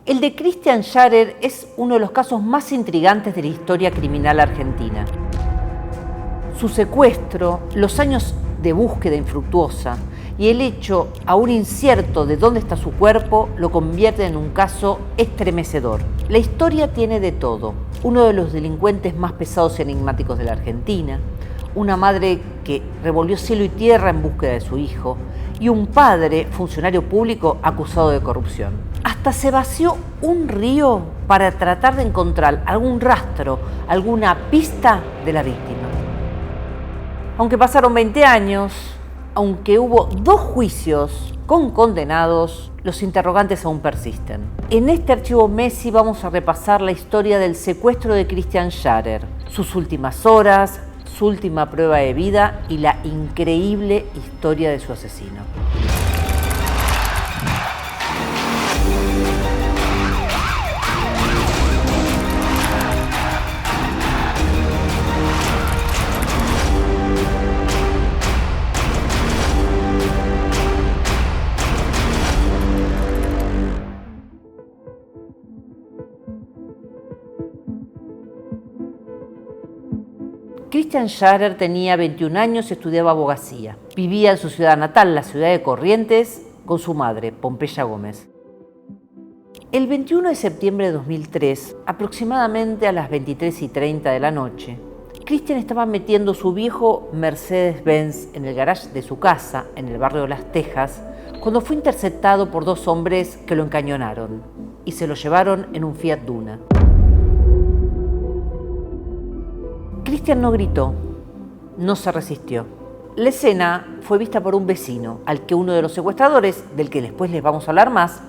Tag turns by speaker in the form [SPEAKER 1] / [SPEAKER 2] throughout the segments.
[SPEAKER 1] El de Christian Scharer es uno de los casos más intrigantes de la historia criminal argentina. Su secuestro, los años de búsqueda infructuosa y el hecho aún incierto de dónde está su cuerpo lo convierte en un caso estremecedor. La historia tiene de todo. Uno de los delincuentes más pesados y enigmáticos de la Argentina, una madre que revolvió cielo y tierra en búsqueda de su hijo y un padre, funcionario público, acusado de corrupción. Hasta se vació un río para tratar de encontrar algún rastro, alguna pista de la víctima. Aunque pasaron 20 años, aunque hubo 2 juicios con condenados, los interrogantes aún persisten. En este archivo Messi vamos a repasar la historia del secuestro de Christian Scharer, sus últimas horas, su última prueba de vida y la increíble historia de su asesino. Christian Scharer tenía 21 años y estudiaba abogacía. Vivía en su ciudad natal, la ciudad de Corrientes, con su madre, Pompeya Gómez. El 21 de septiembre de 2003, aproximadamente a las 23:30 de la noche, Christian estaba metiendo su viejo Mercedes-Benz en el garage de su casa, en el barrio de Las Tejas, cuando fue interceptado por 2 hombres que lo encañonaron y se lo llevaron en un Fiat Duna. Christian no gritó, no se resistió. La escena fue vista por un vecino, al que uno de los secuestradores, del que después les vamos a hablar más,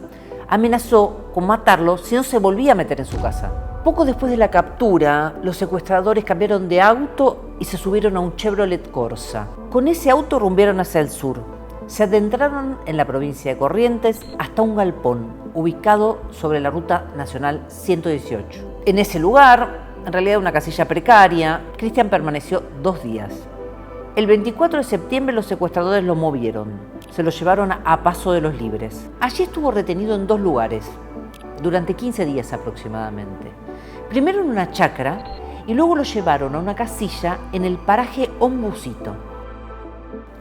[SPEAKER 1] amenazó con matarlo si no se volvía a meter en su casa. Poco después de la captura, los secuestradores cambiaron de auto y se subieron a un Chevrolet Corsa. Con ese auto rumbearon hacia el sur. Se adentraron en la provincia de Corrientes hasta un galpón, ubicado sobre la ruta nacional 118. En ese lugar, en realidad una casilla precaria, Christian permaneció 2 días. El 24 de septiembre los secuestradores lo movieron. Se lo llevaron a Paso de los Libres. Allí estuvo retenido en 2 lugares, durante 15 días aproximadamente. Primero en una chacra y luego lo llevaron a una casilla en el paraje Ombucito.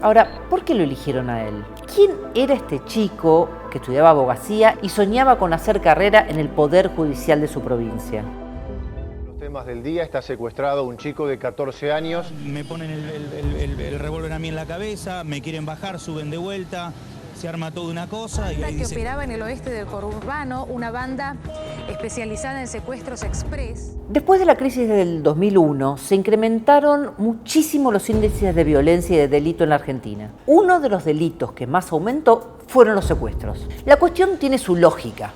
[SPEAKER 1] Ahora, ¿por qué lo eligieron a él? ¿Quién era este chico que estudiaba abogacía y soñaba con hacer carrera en el Poder Judicial de su provincia?
[SPEAKER 2] Temas del día, está secuestrado un chico de 14 años.
[SPEAKER 3] Me ponen el revólver a mí en la cabeza, me quieren bajar, suben de vuelta, se arma toda una cosa.
[SPEAKER 4] Y que operaba en el oeste del conurbano, una banda especializada en secuestros express.
[SPEAKER 1] Después de la crisis del 2001, se incrementaron muchísimo los índices de violencia y de delito en la Argentina. Uno de los delitos que más aumentó fueron los secuestros. La cuestión tiene su lógica.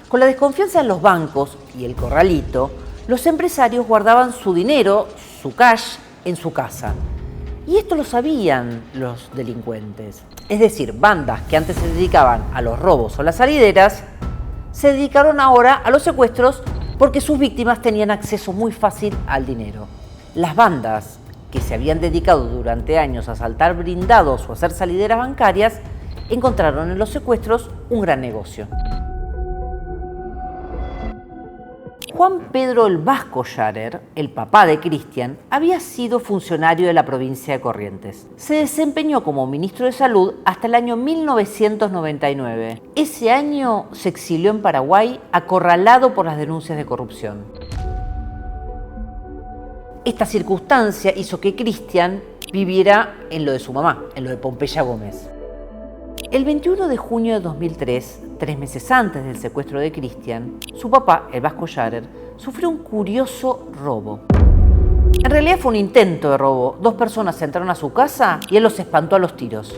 [SPEAKER 1] Con la desconfianza en los bancos y el corralito, los empresarios guardaban su dinero, su cash, en su casa. Y esto lo sabían los delincuentes. Es decir, bandas que antes se dedicaban a los robos o las salideras, se dedicaron ahora a los secuestros porque sus víctimas tenían acceso muy fácil al dinero. Las bandas que se habían dedicado durante años a asaltar blindados o a hacer salideras bancarias, encontraron en los secuestros un gran negocio. Juan Pedro el Vasco Scharer, el papá de Christian, había sido funcionario de la provincia de Corrientes. Se desempeñó como ministro de Salud hasta el año 1999. Ese año se exilió en Paraguay, acorralado por las denuncias de corrupción. Esta circunstancia hizo que Christian viviera en lo de su mamá, en lo de Pompeya Gómez. El 21 de junio de 2003, 3 meses antes del secuestro de Christian, su papá, el Vasco Scharer, sufrió un curioso robo. En realidad fue un intento de robo. 2 personas entraron a su casa y él los espantó a los tiros.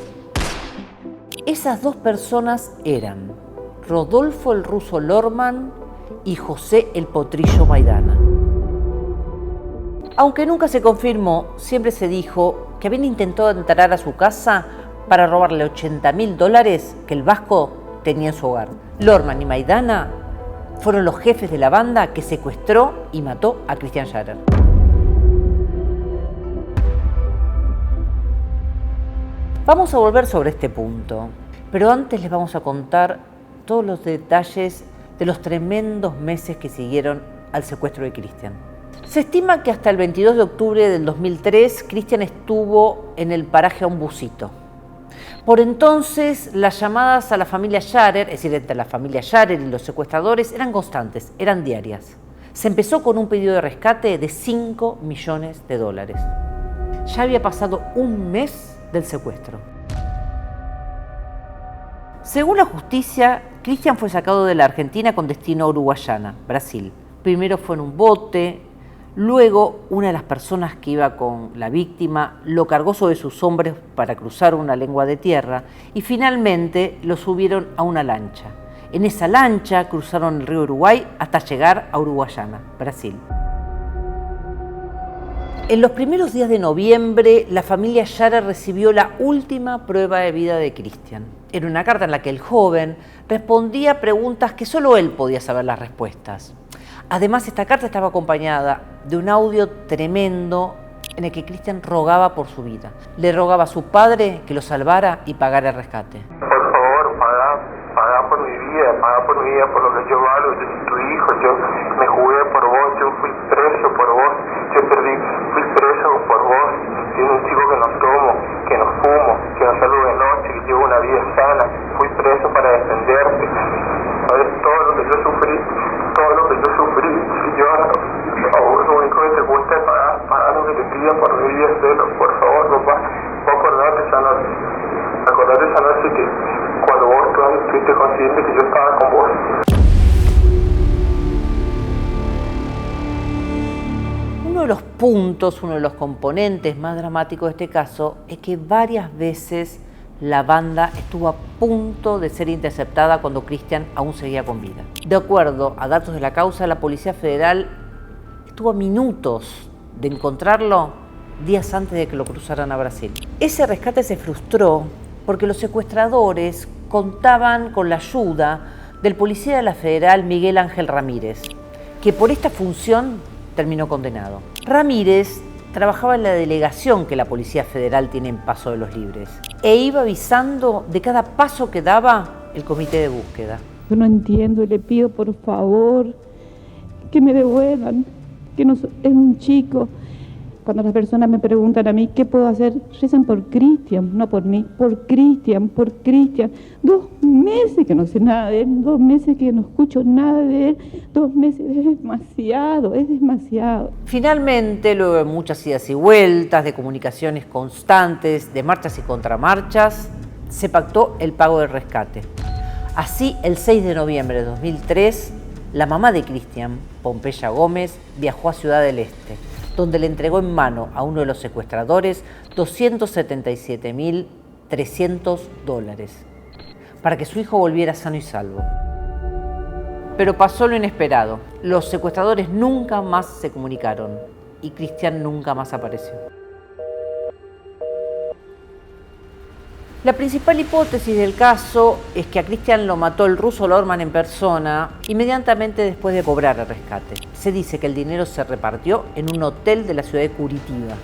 [SPEAKER 1] Esas 2 personas eran Rodolfo el Ruso Lorman y José el Potrillo Maidana. Aunque nunca se confirmó, siempre se dijo que habían intentado entrar a su casa para robarle $80.000 que el Vasco tenía en su hogar. Lorman y Maidana fueron los jefes de la banda que secuestró y mató a Christian Scharer. Vamos a volver sobre este punto, pero antes les vamos a contar todos los detalles de los tremendos meses que siguieron al secuestro de Cristian. Se estima que hasta el 22 de octubre del 2003, Cristian estuvo en el paraje Ombucito. Por entonces, las llamadas a la familia Scharer, es decir, entre la familia Scharer y los secuestradores, eran constantes, eran diarias. Se empezó con un pedido de rescate de $5 millones. Ya había pasado un mes del secuestro. Según la justicia, Cristian fue sacado de la Argentina con destino a Uruguayana, Brasil. Primero fue en un bote, luego una de las personas que iba con la víctima lo cargó sobre sus hombros para cruzar una lengua de tierra y finalmente lo subieron a una lancha. En esa lancha cruzaron el río Uruguay hasta llegar a Uruguayana, Brasil. En los primeros días de noviembre, la familia Scharer recibió la última prueba de vida de Cristian. Era una carta en la que el joven respondía preguntas que solo él podía saber las respuestas. Además, esta carta estaba acompañada de un audio tremendo en el que Cristian rogaba por su vida. Le rogaba a su padre que lo salvara y pagara el rescate.
[SPEAKER 5] Por favor, paga por mi vida, por lo que yo valgo. Yo soy tu hijo, yo me jugué por vos, yo fui preso por vos, fui preso por vos. Soy un chico que no tomo, que no fumo, que no salgo de noche, que llevo una vida sana. Fui preso para defenderte. ¿Sabes? Todo lo que yo sufrí, yo lo único que te gusta es pagar lo que te pidan por mi vida, por favor, papá. Acordate esa noche que cuando vos estuviste consciente que yo estaba con vos.
[SPEAKER 1] Uno de los puntos, uno de los componentes más dramáticos de este caso es que varias veces la banda estuvo a punto de ser interceptada cuando Cristian aún seguía con vida. De acuerdo a datos de la causa, la Policía Federal estuvo a minutos de encontrarlo días antes de que lo cruzaran a Brasil. Ese rescate se frustró porque los secuestradores contaban con la ayuda del policía de la Federal Miguel Ángel Ramírez, que por esta función terminó condenado. Ramírez trabajaba en la delegación que la Policía Federal tiene en Paso de los Libres e iba avisando de cada paso que daba el comité de búsqueda.
[SPEAKER 6] Yo no entiendo y le pido por favor que me devuelvan, que no, es un chico. Cuando las personas me preguntan a mí qué puedo hacer, rezan por Cristian, no por mí, por Cristian, por Cristian. 2 meses que no sé nada de él, 2 meses que no escucho nada de él, 2 meses es demasiado.
[SPEAKER 1] Finalmente, luego de muchas idas y vueltas, de comunicaciones constantes, de marchas y contramarchas, se pactó el pago del rescate. Así, el 6 de noviembre de 2003, la mamá de Cristian, Pompeya Gómez, viajó a Ciudad del Este, donde le entregó en mano a uno de los secuestradores $277.300 para que su hijo volviera sano y salvo. Pero pasó lo inesperado. Los secuestradores nunca más se comunicaron y Cristian nunca más apareció. La principal hipótesis del caso es que a Cristian lo mató el ruso Lorman en persona inmediatamente después de cobrar el rescate. Se dice que el dinero se repartió en un hotel de la ciudad de Curitiba.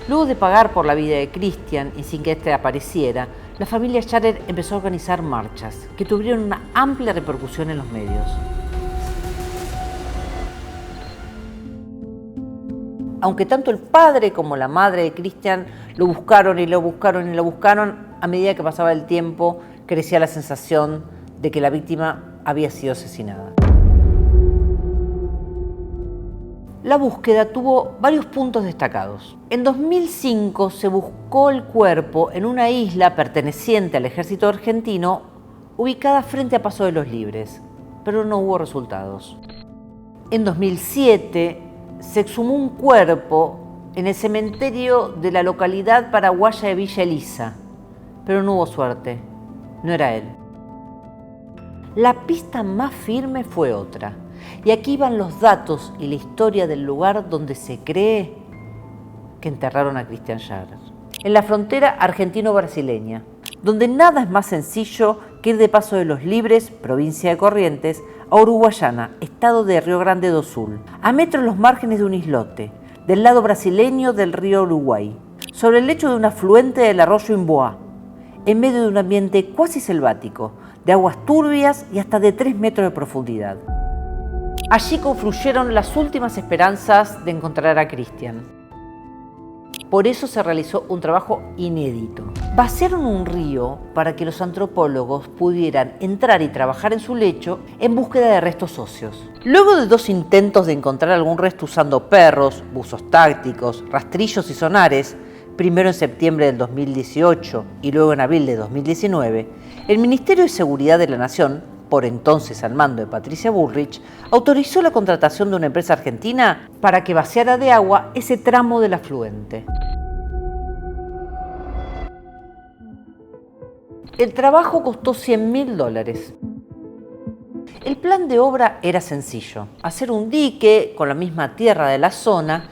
[SPEAKER 1] Luego de pagar por la vida de Cristian y sin que éste apareciera, la familia Scharer empezó a organizar marchas que tuvieron una amplia repercusión en los medios. Aunque tanto el padre como la madre de Cristian lo buscaron y lo buscaron y lo buscaron, a medida que pasaba el tiempo crecía la sensación de que la víctima había sido asesinada. La búsqueda tuvo varios puntos destacados. En 2005 se buscó el cuerpo en una isla perteneciente al ejército argentino ubicada frente a Paso de los Libres, pero no hubo resultados. En 2007 se exhumó un cuerpo en el cementerio de la localidad paraguaya de Villa Elisa, pero no hubo suerte, no era él. La pista más firme fue otra, y aquí van los datos y la historia del lugar donde se cree que enterraron a Cristian Scharer. En la frontera argentino-brasileña, donde nada es más sencillo que ir de Paso de los Libres, provincia de Corrientes, a Uruguayana, estado de Río Grande do Sul, a metros los márgenes de un islote, del lado brasileño del río Uruguay, sobre el lecho de un afluente del arroyo Imboá, en medio de un ambiente cuasi selvático, de aguas turbias y hasta de 3 metros de profundidad. Allí confluyeron las últimas esperanzas de encontrar a Cristian. Por eso se realizó un trabajo inédito. Vaciaron un río para que los antropólogos pudieran entrar y trabajar en su lecho en búsqueda de restos óseos. Luego de 2 intentos de encontrar algún resto usando perros, buzos tácticos, rastrillos y sonares, primero en septiembre del 2018 y luego en abril de 2019, el Ministerio de Seguridad de la Nación, por entonces al mando de Patricia Bullrich, autorizó la contratación de una empresa argentina para que vaciara de agua ese tramo del afluente. El trabajo costó $100.000. El plan de obra era sencillo: hacer un dique con la misma tierra de la zona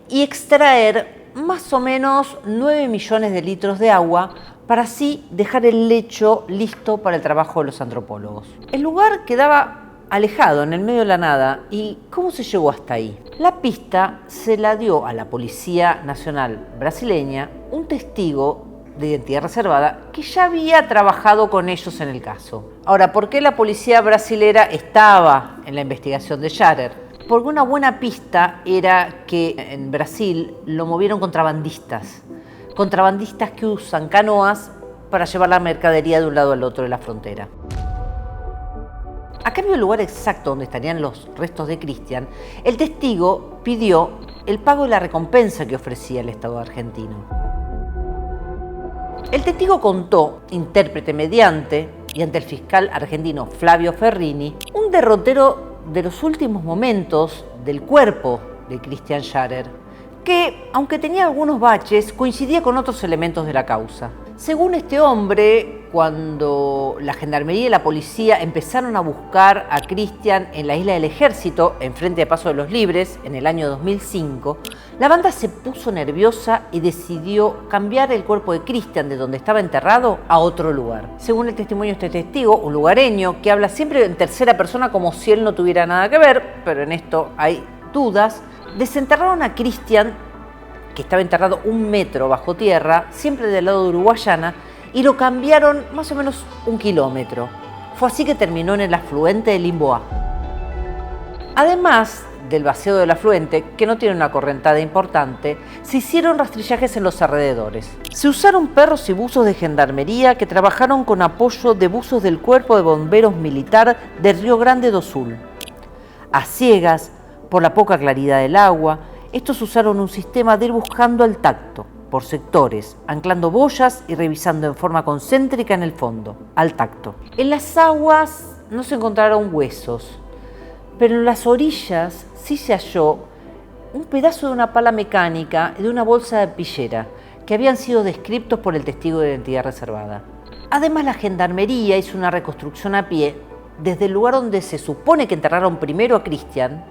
[SPEAKER 1] y extraer más o menos 9 millones de litros de agua para así dejar el lecho listo para el trabajo de los antropólogos. El lugar quedaba alejado, en el medio de la nada. ¿Y cómo se llegó hasta ahí? La pista se la dio a la Policía Nacional brasileña, un testigo de identidad reservada que ya había trabajado con ellos en el caso. Ahora, ¿por qué la policía brasilera estaba en la investigación de Sharer? Porque una buena pista era que en Brasil lo movieron contrabandistas que usan canoas para llevar la mercadería de un lado al otro de la frontera. A cambio del lugar exacto donde estarían los restos de Cristian, el testigo pidió el pago de la recompensa que ofrecía el Estado argentino. El testigo contó, intérprete mediante, y ante el fiscal argentino Flavio Ferrini, un derrotero de los últimos momentos del cuerpo de Cristian Sharer, que, aunque tenía algunos baches, coincidía con otros elementos de la causa. Según este hombre, cuando la gendarmería y la policía empezaron a buscar a Cristian en la isla del Ejército, enfrente de Paso de los Libres, en el año 2005, la banda se puso nerviosa y decidió cambiar el cuerpo de Cristian de donde estaba enterrado a otro lugar. Según el testimonio de este testigo, un lugareño que habla siempre en tercera persona como si él no tuviera nada que ver, pero en esto hay dudas, desenterraron a Cristian, que estaba enterrado 1 metro bajo tierra, siempre del lado de Uruguayana, y lo cambiaron más o menos 1 kilómetro. Fue así que terminó en el afluente de Limboa. Además del vaciado del afluente, que no tiene una correntada importante, se hicieron rastrillajes en los alrededores. Se usaron perros y buzos de gendarmería que trabajaron con apoyo de buzos del Cuerpo de Bomberos Militar de Río Grande do Sul. A ciegas, por la poca claridad del agua, estos usaron un sistema de ir buscando al tacto, por sectores, anclando boyas y revisando en forma concéntrica en el fondo, al tacto. En las aguas no se encontraron huesos, pero en las orillas sí se halló un pedazo de una pala mecánica y de una bolsa de pillera, que habían sido descriptos por el testigo de identidad reservada. Además, la gendarmería hizo una reconstrucción a pie desde el lugar donde se supone que enterraron primero a Cristian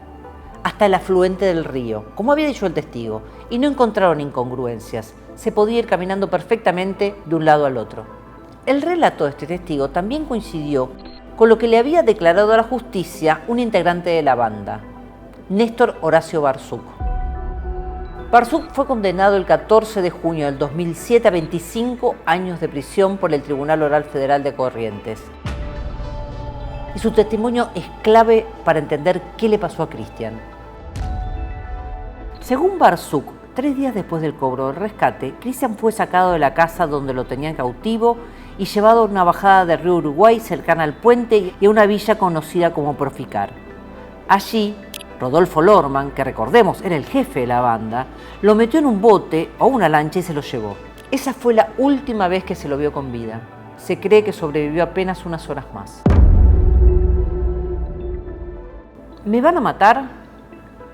[SPEAKER 1] hasta el afluente del río, como había dicho el testigo, y no encontraron incongruencias. Se podía ir caminando perfectamente de un lado al otro. El relato de este testigo también coincidió con lo que le había declarado a la justicia un integrante de la banda, Néstor Horacio Barzuk. Barzuk fue condenado el 14 de junio del 2007 a 25 años de prisión por el Tribunal Oral Federal de Corrientes. Y su testimonio es clave para entender qué le pasó a Cristian. Según Barzuk, 3 días después del cobro del rescate, Cristian fue sacado de la casa donde lo tenían cautivo y llevado a una bajada del río Uruguay cercana al puente y a una villa conocida como Proficar. Allí, Rodolfo Lorman, que recordemos era el jefe de la banda, lo metió en un bote o una lancha y se lo llevó. Esa fue la última vez que se lo vio con vida. Se cree que sobrevivió apenas unas horas más. ¿Me van a matar?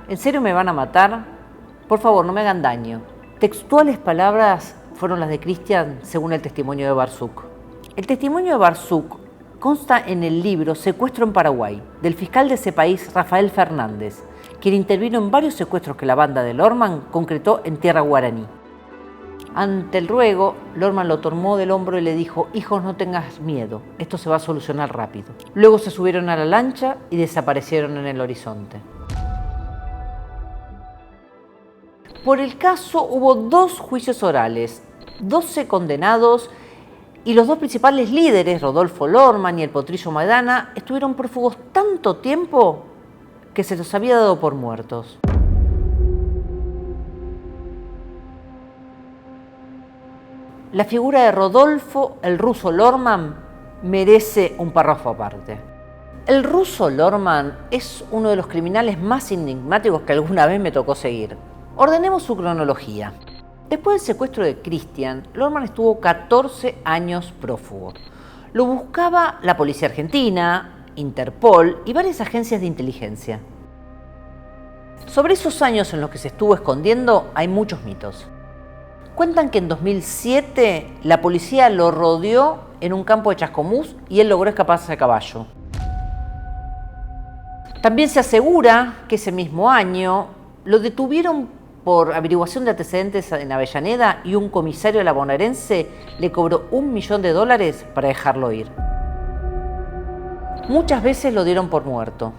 [SPEAKER 1] ¿En serio me van a matar? Por favor, no me hagan daño. Textuales palabras fueron las de Cristian según el testimonio de Barzuk. El testimonio de Barzuk consta en el libro Secuestro en Paraguay, del fiscal de ese país, Rafael Fernández, quien intervino en varios secuestros que la banda de Lorman concretó en tierra guaraní. Ante el ruego, Lorman lo tomó del hombro y le dijo: «Hijo, no tengas miedo, esto se va a solucionar rápido». Luego se subieron a la lancha y desaparecieron en el horizonte. Por el caso hubo 2 juicios orales, 12 condenados Y los dos principales líderes, Rodolfo Lorman y el Potrillo Maidana, estuvieron prófugos tanto tiempo que se los había dado por muertos. La figura de Rodolfo, el ruso Lorman, merece un párrafo aparte. El ruso Lorman es uno de los criminales más enigmáticos que alguna vez me tocó seguir. Ordenemos su cronología. Después del secuestro de Cristian, Lorman estuvo 14 años prófugo. Lo buscaba la policía argentina, Interpol y varias agencias de inteligencia. Sobre esos años en los que se estuvo escondiendo hay muchos mitos. Cuentan que en 2007 la policía lo rodeó en un campo de Chascomús y él logró escaparse a caballo. También se asegura que ese mismo año lo detuvieron por averiguación de antecedentes en Avellaneda y un comisario de la bonaerense le cobró $1 millón para dejarlo ir. Muchas veces lo dieron por muerto.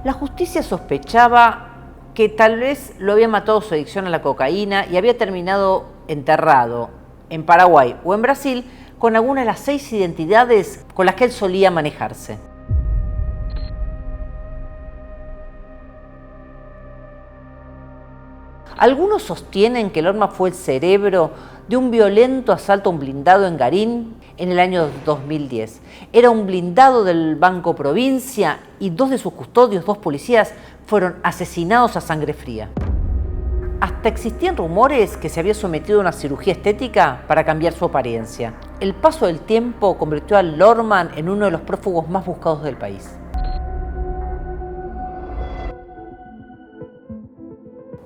[SPEAKER 1] La justicia sospechaba que tal vez lo había matado su adicción a la cocaína y había terminado enterrado en Paraguay o en Brasil con alguna de las 6 identidades con las que él solía manejarse. Algunos sostienen que Lorman fue el cerebro de un violento asalto a un blindado en Garín en el año 2010. Era un blindado del Banco Provincia y 2 de sus custodios, 2 policías, fueron asesinados a sangre fría. Hasta existían rumores que se había sometido a una cirugía estética para cambiar su apariencia. El paso del tiempo convirtió a Lorman en uno de los prófugos más buscados del país.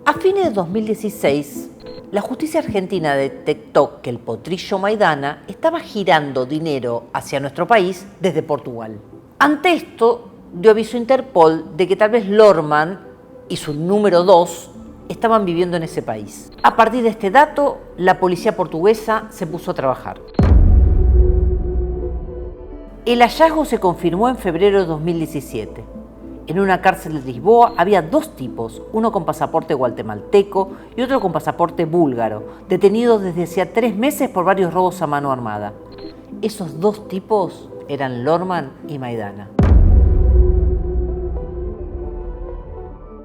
[SPEAKER 1] A fines de 2016, la justicia argentina detectó que el Potrillo Maidana estaba girando dinero hacia nuestro país desde Portugal. Ante esto, dio aviso a Interpol de que tal vez Lorman y su número 2 estaban viviendo en ese país. A partir de este dato, la policía portuguesa se puso a trabajar. El hallazgo se confirmó en febrero de 2017. En una cárcel de Lisboa había 2 tipos, uno con pasaporte guatemalteco y otro con pasaporte búlgaro, detenidos desde hacía 3 meses por varios robos a mano armada. Esos 2 tipos eran Lorman y Maidana.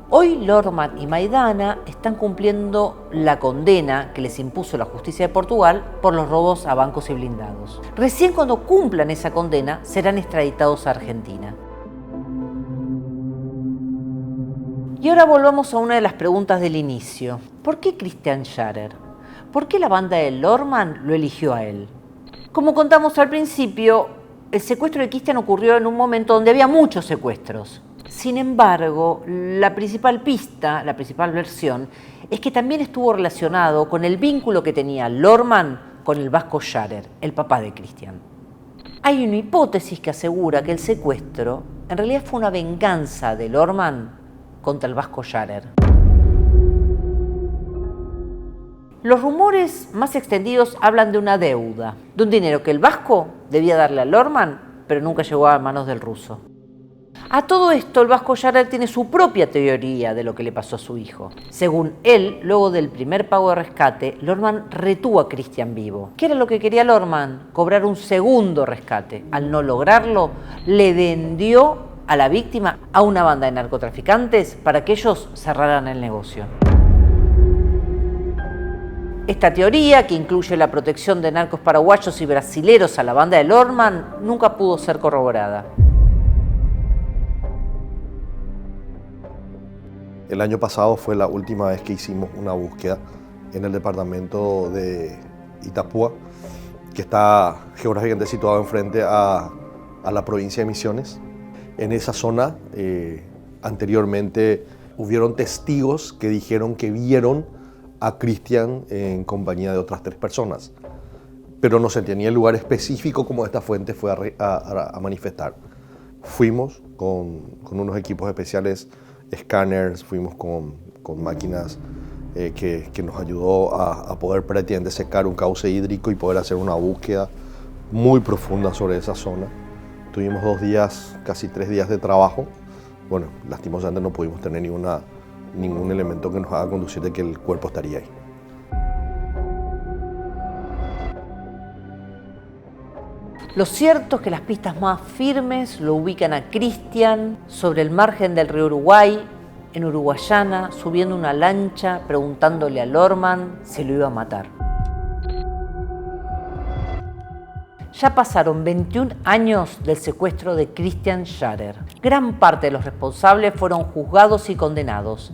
[SPEAKER 1] Hoy Lorman y Maidana están cumpliendo la condena que les impuso la justicia de Portugal por los robos a bancos y blindados. Recién cuando cumplan esa condena serán extraditados a Argentina. Y ahora volvamos a una de las preguntas del inicio. ¿Por qué Christian Scharer? ¿Por qué la banda de Lorman lo eligió a él? Como contamos al principio, el secuestro de Christian ocurrió en un momento donde había muchos secuestros. Sin embargo, la principal pista, la principal versión, es que también estuvo relacionado con el vínculo que tenía Lorman con el vasco Scharer, el papá de Christian. Hay una hipótesis que asegura que el secuestro en realidad fue una venganza de Lorman contra el vasco Scharer. Los rumores más extendidos hablan de una deuda, de un dinero que el vasco debía darle a Lorman, pero nunca llegó a manos del ruso. A todo esto, el vasco Scharer tiene su propia teoría de lo que le pasó a su hijo. Según él, luego del primer pago de rescate, Lorman retuvo a Christian vivo. ¿Qué era lo que quería Lorman? Cobrar un segundo rescate. Al no lograrlo, le vendió a la víctima a una banda de narcotraficantes para que ellos cerraran el negocio. Esta teoría, que incluye la protección de narcos paraguayos y brasileros a la banda de Lorman, nunca pudo ser corroborada.
[SPEAKER 7] El año pasado fue la última vez que hicimos una búsqueda en el departamento de Itapúa, que está geográficamente situado enfrente a la provincia de Misiones. En esa zona, anteriormente, hubieron testigos que dijeron que vieron a Christian en compañía de otras 3 personas, pero no se tenía el lugar específico como esta fuente fue a manifestar. Fuimos con unos equipos especiales, escáneres, fuimos con máquinas que nos ayudó a poder prácticamente secar un cauce hídrico y poder hacer una búsqueda muy profunda sobre esa zona. Tuvimos 2 días, casi 3 días de trabajo. Bueno, lastimosamente no pudimos tener ningún elemento que nos haga conducir de que el cuerpo estaría ahí.
[SPEAKER 1] Lo cierto es que las pistas más firmes lo ubican a Cristian sobre el margen del río Uruguay, en Uruguayana, subiendo una lancha, preguntándole a Lorman si lo iba a matar. Ya pasaron 21 años del secuestro de Christian Scharer. Gran parte de los responsables fueron juzgados y condenados.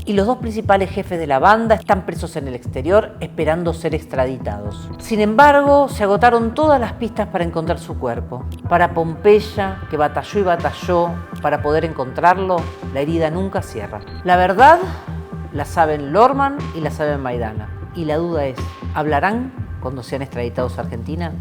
[SPEAKER 1] Y los dos principales jefes de la banda están presos en el exterior esperando ser extraditados. Sin embargo, se agotaron todas las pistas para encontrar su cuerpo. Para Pompeya, que batalló y batalló para poder encontrarlo, la herida nunca cierra. La verdad la saben Lorman y la saben Maidana. Y la duda es, ¿hablarán cuando sean extraditados a Argentina?